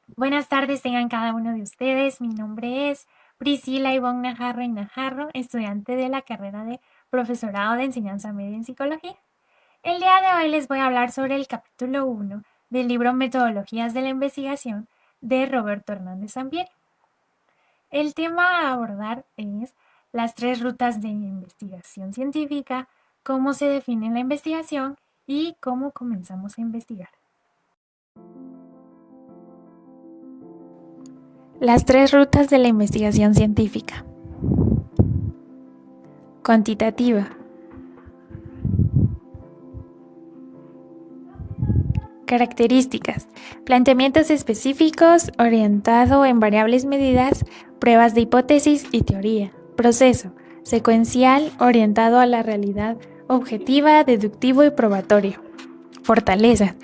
Buenas tardes tengan cada uno de ustedes. Mi nombre es Priscila Ivonne Najarro y Najarro, estudiante de la carrera de Profesorado de Enseñanza Media en Psicología. El día de hoy les voy a hablar sobre el capítulo 1 del libro Metodologías de la Investigación de Roberto Hernández Sampieri. El tema a abordar es las 3 rutas de investigación científica, cómo se define la investigación y cómo comenzamos a investigar. Las 3 rutas de la investigación científica. Cuantitativa. Características. Planteamientos específicos orientado en variables medidas, pruebas de hipótesis y teoría. Proceso. Secuencial orientado a la realidad objetiva, deductivo y probatorio. Fortalezas.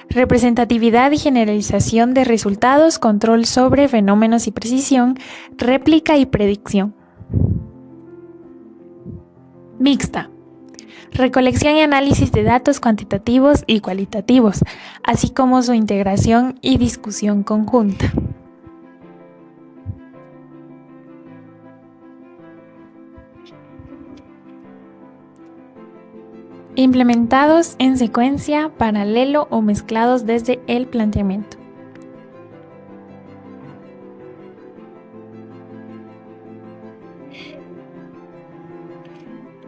Representatividad y generalización de resultados, control sobre fenómenos y precisión, réplica y predicción. Mixta. Recolección y análisis de datos cuantitativos y cualitativos, así como su integración y discusión conjunta. Implementados en secuencia, paralelo o mezclados desde el planteamiento.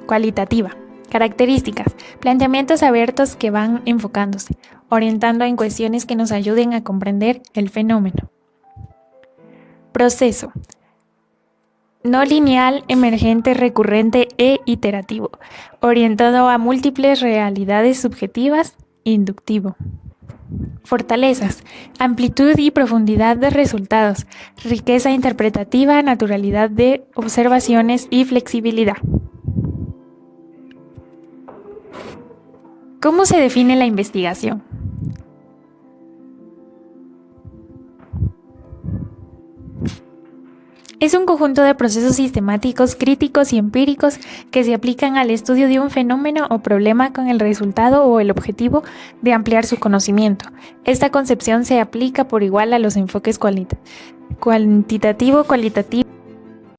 Cualitativa. Características. Planteamientos abiertos que van enfocándose, orientando en cuestiones que nos ayuden a comprender el fenómeno. Proceso. No lineal, emergente, recurrente e iterativo, orientado a múltiples realidades subjetivas, inductivo. Fortalezas, amplitud y profundidad de resultados, riqueza interpretativa, naturalidad de observaciones y flexibilidad. ¿Cómo se define la investigación? Es un conjunto de procesos sistemáticos, críticos y empíricos que se aplican al estudio de un fenómeno o problema con el resultado o el objetivo de ampliar su conocimiento. Esta concepción se aplica por igual a los enfoques cuantitativo, cualitativo.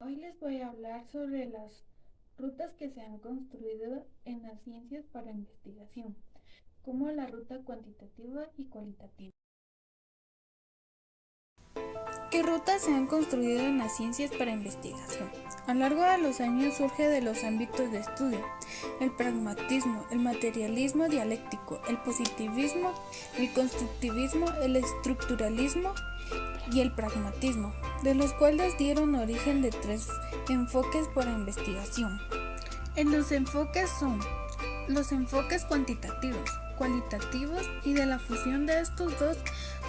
Hoy les voy a hablar sobre las rutas que se han construido en las ciencias para investigación, como la ruta cuantitativa y cualitativa. ¿Qué rutas se han construido en las ciencias para investigación? A lo largo de los años surge de los ámbitos de estudio el pragmatismo, el materialismo dialéctico, el positivismo, el constructivismo, el estructuralismo y el pragmatismo, de los cuales dieron origen de 3 enfoques para investigación. En los enfoques son los enfoques cuantitativos, cualitativos, y de la fusión de estos dos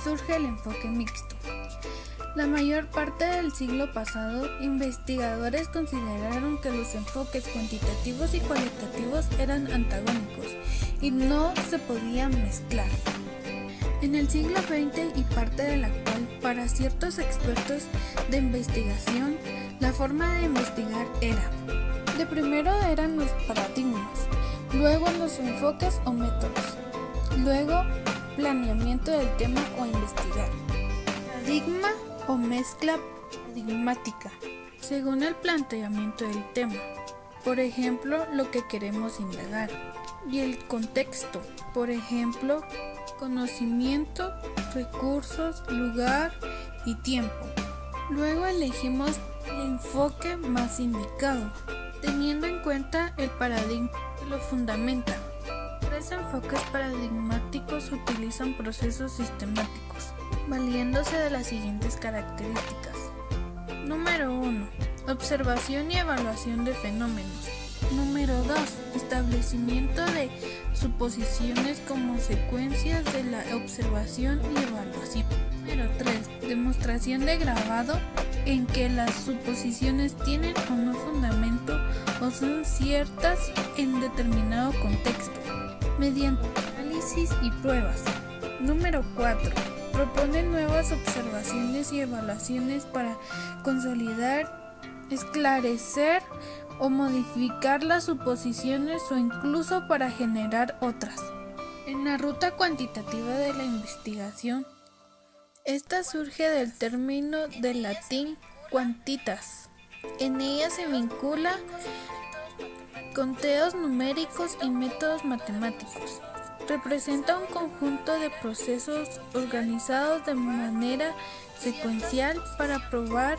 surge el enfoque mixto. La mayor parte del siglo pasado, investigadores consideraron que los enfoques cuantitativos y cualitativos eran antagónicos y no se podían mezclar. En el siglo XX y parte del actual, para ciertos expertos de investigación, la forma de investigar era: de primero eran los paradigmas, luego los enfoques o métodos, luego planeamiento del tema o investigar. Paradigma o mezcla paradigmática, según el planteamiento del tema, por ejemplo, lo que queremos indagar, y el contexto, por ejemplo, conocimiento, recursos, lugar y tiempo. Luego elegimos el enfoque más indicado, teniendo en cuenta el paradigma que lo fundamenta. 3 enfoques paradigmáticos utilizan procesos sistemáticos, valiéndose de las siguientes características. Número 1. Observación y evaluación de fenómenos. Número 2. Establecimiento de suposiciones como secuencias de la observación y evaluación. Número 3. Demostración de grabado, en que las suposiciones tienen o no fundamento o son ciertas en determinado contexto, mediante análisis y pruebas. Número 4. Propone nuevas observaciones y evaluaciones para consolidar, esclarecer o modificar las suposiciones o incluso para generar otras. En la ruta cuantitativa de la investigación, Esta surge del término del latín quantitas. En ella se vincula conteos numéricos y métodos matemáticos. Representa un conjunto de procesos organizados de manera secuencial para probar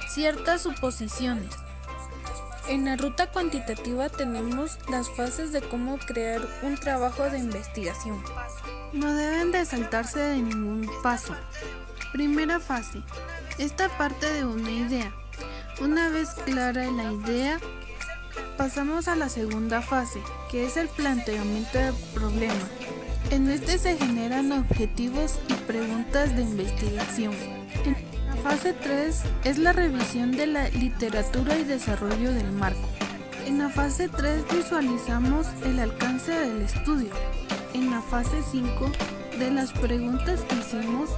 ciertas suposiciones. En la ruta cuantitativa tenemos las fases de cómo crear un trabajo de investigación. No deben de saltarse de ningún paso. Primera fase. Esta parte de una idea. Una vez clara la idea, pasamos a la segunda fase, que es el planteamiento del problema. En este se generan objetivos y preguntas de investigación. En la fase 3 es la revisión de la literatura y desarrollo del marco. En la fase 3 visualizamos el alcance del estudio. En la fase 5 de las preguntas que hicimos,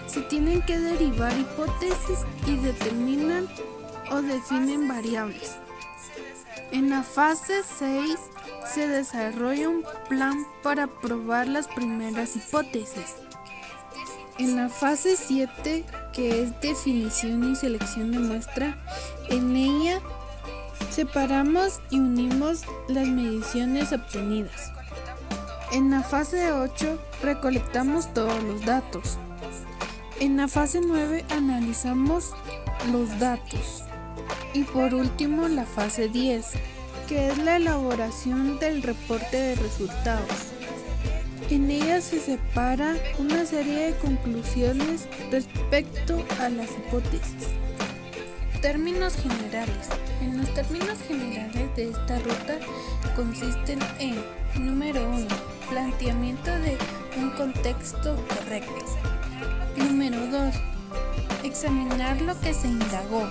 se tienen que derivar hipótesis y determinan o definen variables. En la fase 6 se desarrolla un plan para probar las primeras hipótesis. En la fase 7, que es definición y selección de muestra, en ella separamos y unimos las mediciones obtenidas. En la fase 8 recolectamos todos los datos. En la fase 9 analizamos los datos. Y por último la fase 10, que es la elaboración del reporte de resultados. En ella se separa una serie de conclusiones respecto a las hipótesis. Términos generales. En los términos generales de esta ruta consisten en: número 1, planteamiento de un contexto correcto. Número 2, examinar lo que se indagó.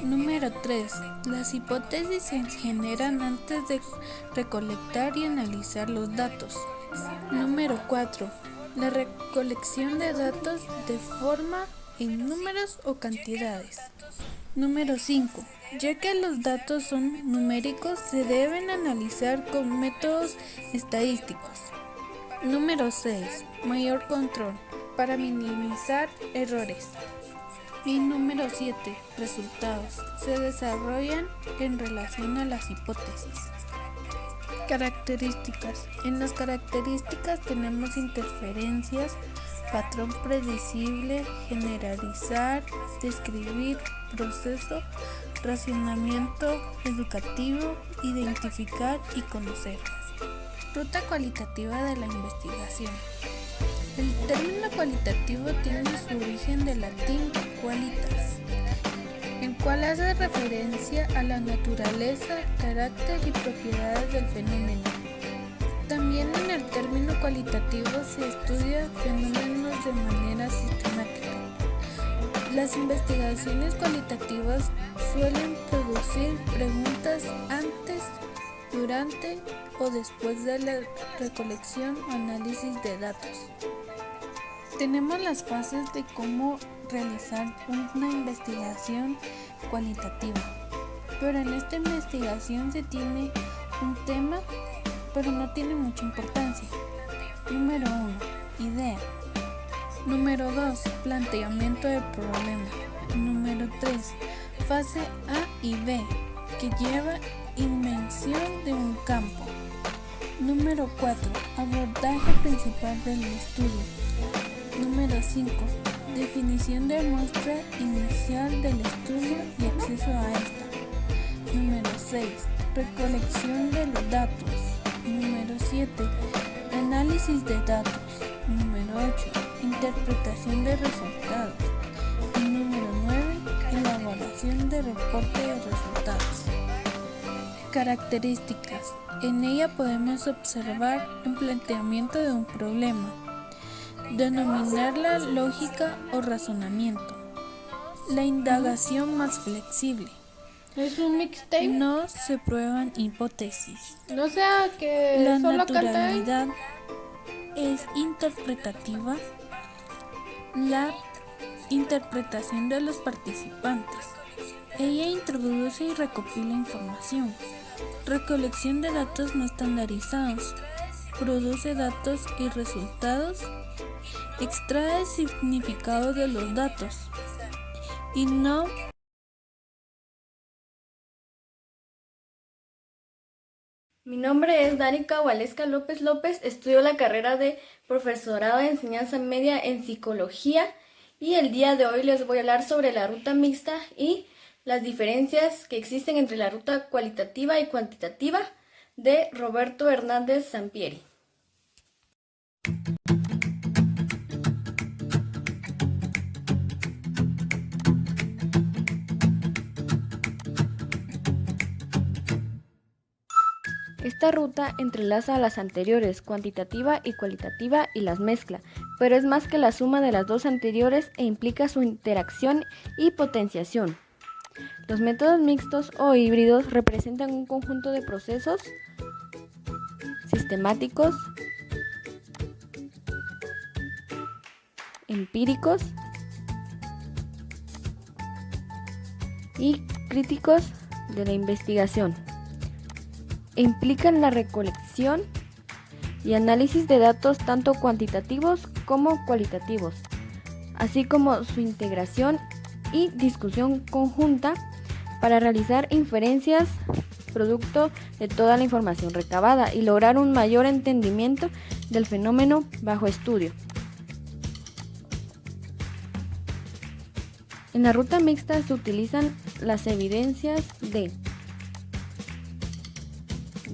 Número 3, las hipótesis se generan antes de recolectar y analizar los datos. Número 4, la recolección de datos de forma en números o cantidades. Número 5, ya que los datos son numéricos, se deben analizar con métodos estadísticos. Número 6, mayor control, para minimizar errores. Y número 7, resultados, se desarrollan en relación a las hipótesis. Características. En las características tenemos interferencias, patrón predecible, generalizar, describir, proceso, racionamiento educativo, identificar y conocer. Ruta cualitativa de la investigación. El término cualitativo tiene su origen del latín qualitas, el cual hace referencia a la naturaleza, carácter y propiedades del fenómeno. También en el término cualitativo se estudia fenómenos de manera sistemática. Las investigaciones cualitativas suelen producir preguntas antes, durante o después de la recolección o análisis de datos. Tenemos las fases de cómo realizar una investigación cualitativa, pero en esta investigación se tiene un tema, pero no tiene mucha importancia. Número 1, idea. Número 2, planteamiento del problema. Número 3, fase A y B, que lleva invención de un campo. Número 4, abordaje principal del estudio. Número 5, definición de muestra inicial del estudio y acceso a esta. Número 6, recolección de los datos. Número 7, análisis de datos. Número 8, interpretación de resultados. Y número 9, elaboración de reporte de resultados. Características. En ella podemos observar el planteamiento de un problema, denominar lógica o razonamiento, la indagación más flexible. Es un mixtape. No se prueban hipótesis. No sea que La solo canta él. naturalidad es interpretativa. La interpretación de los participantes. Ella introduce y recopila información. Recolección de datos no estandarizados. Produce datos y resultados. extrae el significado de los datos y no Mi nombre es Danica Waleska López López, estudio la carrera de Profesorado de Enseñanza Media en Psicología y el día de hoy les voy a hablar sobre la ruta mixta y las diferencias que existen entre la ruta cualitativa y cuantitativa de Roberto Hernández Sampieri. Esta ruta entrelaza a las anteriores, cuantitativa y cualitativa, y las mezcla, pero es más que la suma de las dos anteriores e implica su interacción y potenciación. Los métodos mixtos o híbridos representan un conjunto de procesos sistemáticos, empíricos y críticos de la investigación. Implican la recolección y análisis de datos tanto cuantitativos como cualitativos, así como su integración y discusión conjunta para realizar inferencias producto de toda la información recabada y lograr un mayor entendimiento del fenómeno bajo estudio. En la ruta mixta se utilizan las evidencias de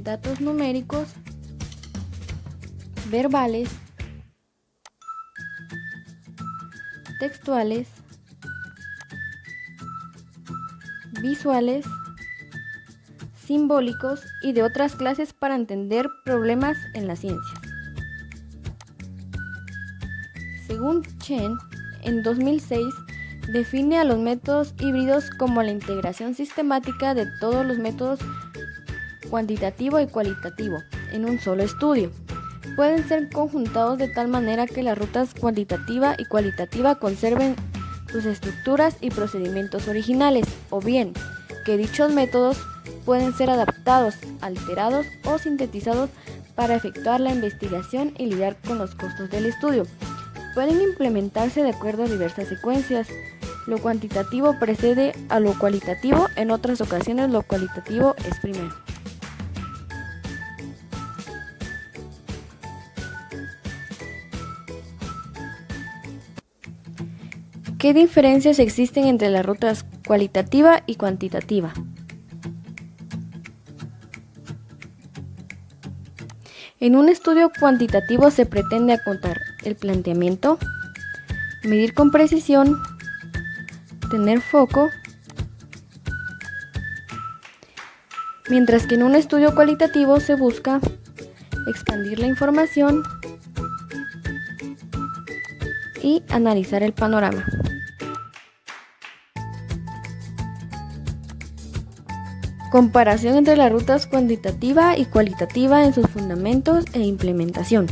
datos numéricos, verbales, textuales, visuales, simbólicos y de otras clases para entender problemas en la ciencia. Según Chen, en 2006, define a los métodos híbridos como la integración sistemática de todos los métodos cuantitativo y cualitativo en un solo estudio. Pueden ser conjuntados de tal manera que las rutas cuantitativa y cualitativa conserven sus estructuras y procedimientos originales, o bien que dichos métodos pueden ser adaptados, alterados o sintetizados para efectuar la investigación y lidiar con los costos del estudio. Pueden implementarse de acuerdo a diversas secuencias. Lo cuantitativo precede a lo cualitativo, en otras ocasiones lo cualitativo es primero. ¿Qué diferencias existen entre las rutas cualitativa y cuantitativa? En un estudio cuantitativo se pretende acotar el planteamiento, medir con precisión, tener foco, mientras que en un estudio cualitativo se busca expandir la información y analizar el panorama. Comparación entre las rutas cuantitativa y cualitativa en sus fundamentos e implementación.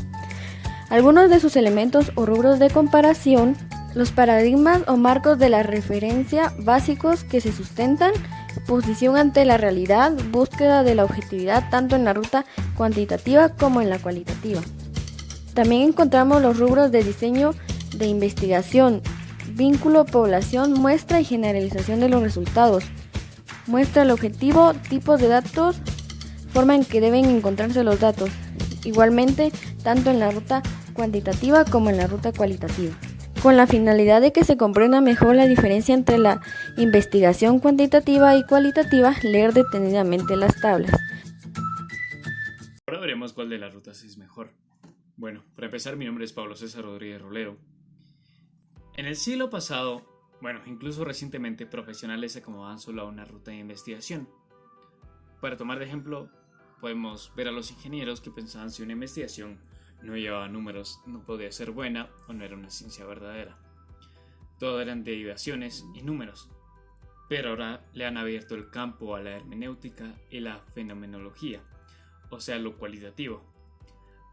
Algunos de sus elementos o rubros de comparación, los paradigmas o marcos de la referencia básicos que se sustentan, posición ante la realidad, búsqueda de la objetividad tanto en la ruta cuantitativa como en la cualitativa. También encontramos los rubros de diseño de investigación, vínculo, población, muestra y generalización de los resultados. Muestra el objetivo, tipos de datos, forma en que deben encontrarse los datos. Igualmente, tanto en la ruta cuantitativa como en la ruta cualitativa. Con la finalidad de que se comprenda mejor la diferencia entre la investigación cuantitativa y cualitativa, leer detenidamente las tablas. Ahora veremos cuál de las rutas es mejor. Bueno, para empezar, mi nombre es Pablo César Rodríguez Rolero. En el siglo pasado, incluso recientemente, profesionales se acomodaban solo a una ruta de investigación. Para tomar de ejemplo, podemos ver a los ingenieros que pensaban si una investigación no llevaba números, no podía ser buena o no era una ciencia verdadera. Todo eran derivaciones y números. Pero ahora le han abierto el campo a la hermenéutica y la fenomenología, o sea, lo cualitativo.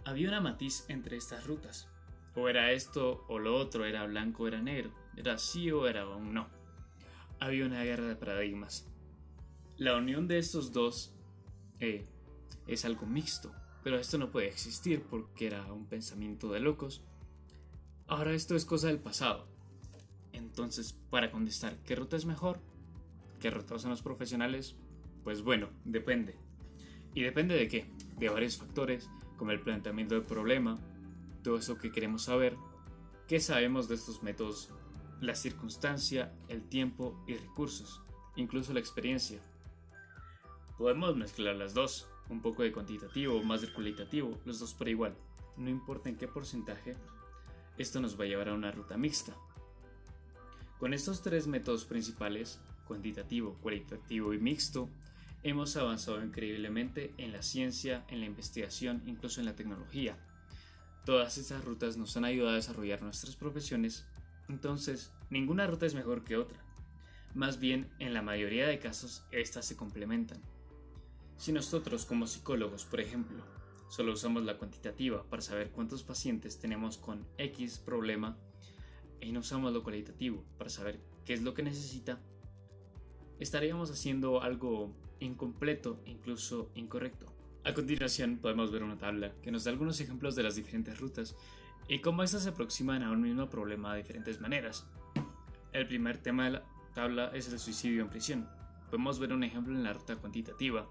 Había una matiz entre estas rutas. O era esto o lo otro, era blanco o era negro, era sí o era un no. Había una guerra de paradigmas. La unión de estos dos es algo mixto, pero esto no puede existir porque era un pensamiento de locos Ahora esto es cosa del pasado. Entonces, para contestar ¿qué ruta es mejor? ¿Qué ruta usan los profesionales? Pues bueno, depende. ¿Y depende de qué? De varios factores, como el planteamiento del problema, todo eso que queremos saber, qué sabemos de estos métodos, la circunstancia, el tiempo y recursos, incluso la experiencia. Podemos mezclar las dos, un poco de cuantitativo, más de cualitativo, los dos por igual. No importa en qué porcentaje, esto nos va a llevar a una ruta mixta. Con estos tres métodos principales, cuantitativo, cualitativo y mixto, hemos avanzado increíblemente en la ciencia, en la investigación, incluso en la tecnología. Todas estas rutas nos han ayudado a desarrollar nuestras profesiones, entonces ninguna ruta es mejor que otra. Más bien, en la mayoría de casos, estas se complementan. Si nosotros como psicólogos, por ejemplo, solo usamos la cuantitativa para saber cuántos pacientes tenemos con X problema y no usamos lo cualitativo para saber qué es lo que necesita, estaríamos haciendo algo incompleto e incluso incorrecto. A continuación podemos ver una tabla que nos da algunos ejemplos de las diferentes rutas y cómo estas se aproximan a un mismo problema de diferentes maneras. El primer tema de la tabla es el suicidio en prisión. Podemos ver un ejemplo en la ruta cuantitativa,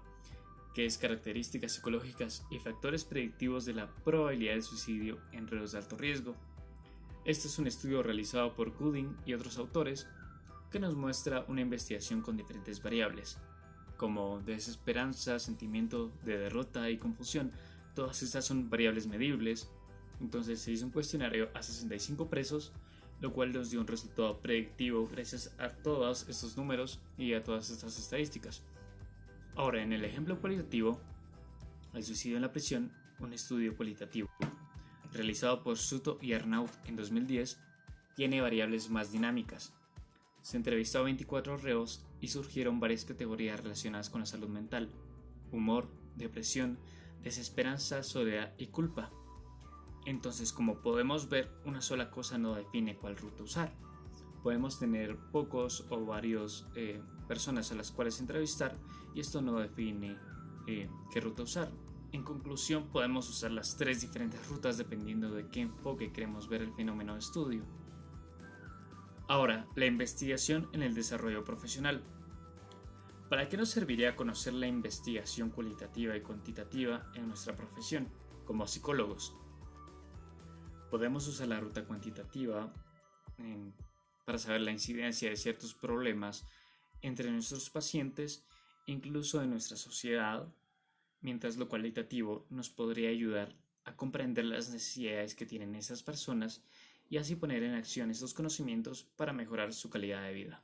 que es características psicológicas y factores predictivos de la probabilidad de suicidio en reos de alto riesgo. Este es un estudio realizado por Gooding y otros autores que nos muestra una investigación con diferentes variables, como desesperanza, sentimiento de derrota y confusión. Todas estas son variables medibles. Entonces se hizo un cuestionario a 65 presos, lo cual nos dio un resultado predictivo gracias a todos estos números y a todas estas estadísticas. Ahora, en el ejemplo cualitativo, el suicidio en la prisión, un estudio cualitativo realizado por Suto y Arnaud en 2010, tiene variables más dinámicas. Se entrevistó a 24 reos y surgieron varias categorías relacionadas con la salud mental: humor, depresión, desesperanza, soledad y culpa. Entonces, como podemos ver, una sola cosa no define cuál ruta usar. Podemos tener pocos o varios personas a las cuales entrevistar y esto no define qué ruta usar. En conclusión, podemos usar las tres diferentes rutas dependiendo de qué enfoque queremos ver el fenómeno de estudio. Ahora, la investigación en el desarrollo profesional. ¿Para qué nos serviría conocer la investigación cualitativa y cuantitativa en nuestra profesión como psicólogos? Podemos usar la ruta cuantitativa para saber la incidencia de ciertos problemas entre nuestros pacientes, incluso en nuestra sociedad, mientras lo cualitativo nos podría ayudar a comprender las necesidades que tienen esas personas y así poner en acción estos conocimientos para mejorar su calidad de vida.